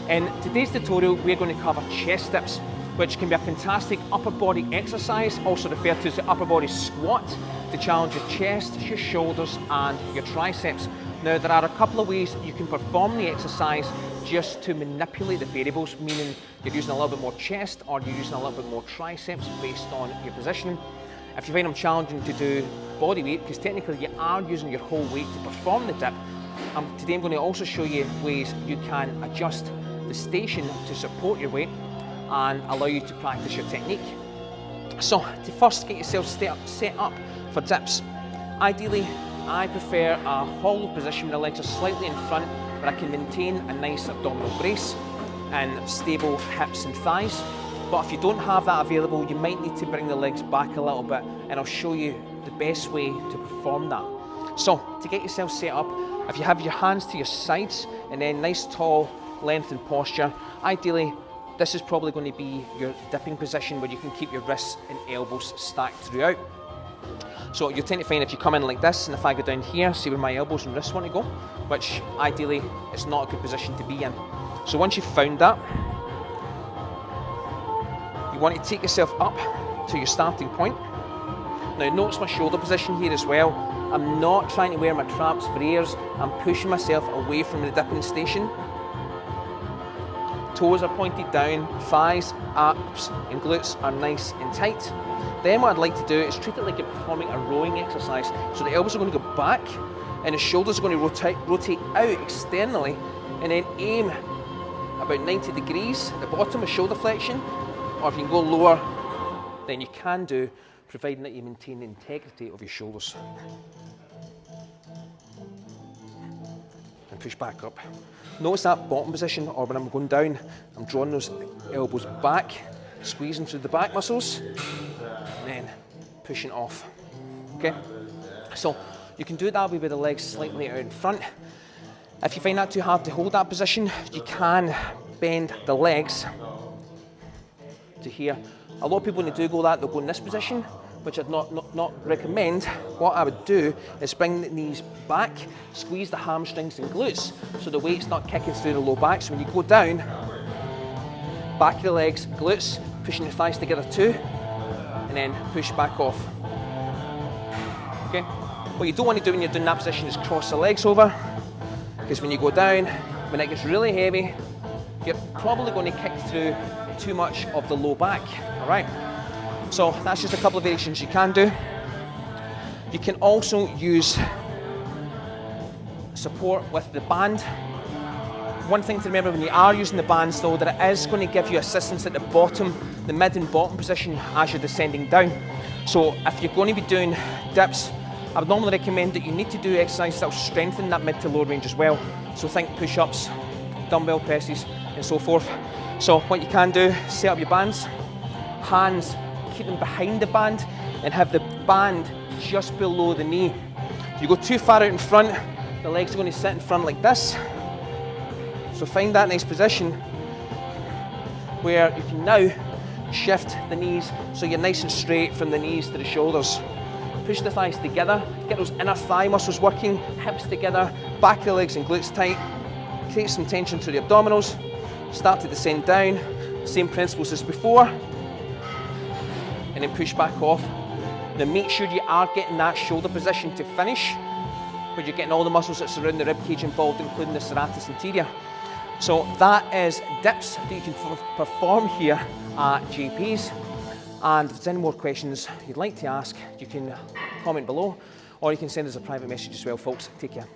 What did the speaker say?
In today's tutorial, we're going to cover chest dips, which can be a fantastic upper body exercise, also referred to as the upper body squat, to challenge your chest, your shoulders and your triceps. Now, there are a couple of ways you can perform the exercise just to manipulate the variables, meaning you're using a little bit more chest or you're using a little bit more triceps based on your position. If you find them challenging to do body weight, because technically you are using your whole weight to perform the dip, today I'm going to also show you ways you can adjust the station to support your weight and allow you to practice your technique. So, to first get yourself set up for dips, ideally I prefer a hollow position where the legs are slightly in front, where I can maintain a nice abdominal brace and stable hips and thighs. But if you don't have that available, you might need to bring the legs back a little bit, and I'll show you the best way to perform that. So, to get yourself set up, if you have your hands to your sides and then nice tall lengthened posture, ideally this is probably going to be your dipping position where you can keep your wrists and elbows stacked throughout. So you'll tend to find if you come in like this, and if I go down here, see where my elbows and wrists want to go, which ideally is not a good position to be in. So once you've found that, you want to take yourself up to your starting point. Now notice my shoulder position here as well. I'm not trying to wear my traps for airs, I'm pushing myself away from the dipping station. Toes are pointed down, thighs, abs and glutes are nice and tight. Then what I'd like to do is treat it like you're performing a rowing exercise. So the elbows are going to go back and the shoulders are going to rotate out externally, and then aim about 90 degrees at the bottom of shoulder flexion, or if you can go lower, then you can do, providing that you maintain the integrity of your shoulders. And push back up. Notice that bottom position, or when I'm going down, I'm drawing those elbows back, squeezing through the back muscles, and then pushing off. Okay? So you can do it that way with the legs slightly out in front. If you find that too hard to hold that position, you can bend the legs to here. A lot of people, when they do go that, they'll go in this position, which I'd not recommend. What I would do is bring the knees back, squeeze the hamstrings and glutes so the weight's not kicking through the low back. So when you go down, back of the legs, glutes, pushing your thighs together too, and then push back off. Okay? What you don't want to do when you're doing that position is cross the legs over, because when you go down, when it gets really heavy, you're probably going to kick through too much of the low back. All right? So that's just a couple of variations you can do. You can also use support with the band. One thing to remember when you are using the bands though, that it is going to give you assistance at the bottom, the mid and bottom position as you're descending down. So if you're going to be doing dips, I would normally recommend that you need to do exercises that will strengthen that mid to lower range as well. So think push-ups, dumbbell presses and so forth. So what you can do, set up your bands, hands keep them behind the band and have the band just below the knee. If you go too far out in front, the legs are going to sit in front like this. So find that nice position where you can now shift the knees so you're nice and straight from the knees to the shoulders. Push the thighs together, get those inner thigh muscles working, hips together, back of the legs and glutes tight. Create some tension through the abdominals. Start to descend down, same principles as before, and then push back off. Now make sure you are getting that shoulder position to finish, where you're getting all the muscles that surround the rib cage involved, including the serratus anterior. So that is dips that you can perform here at JP's. And if there's any more questions you'd like to ask, you can comment below, or you can send us a private message as well, folks. Take care.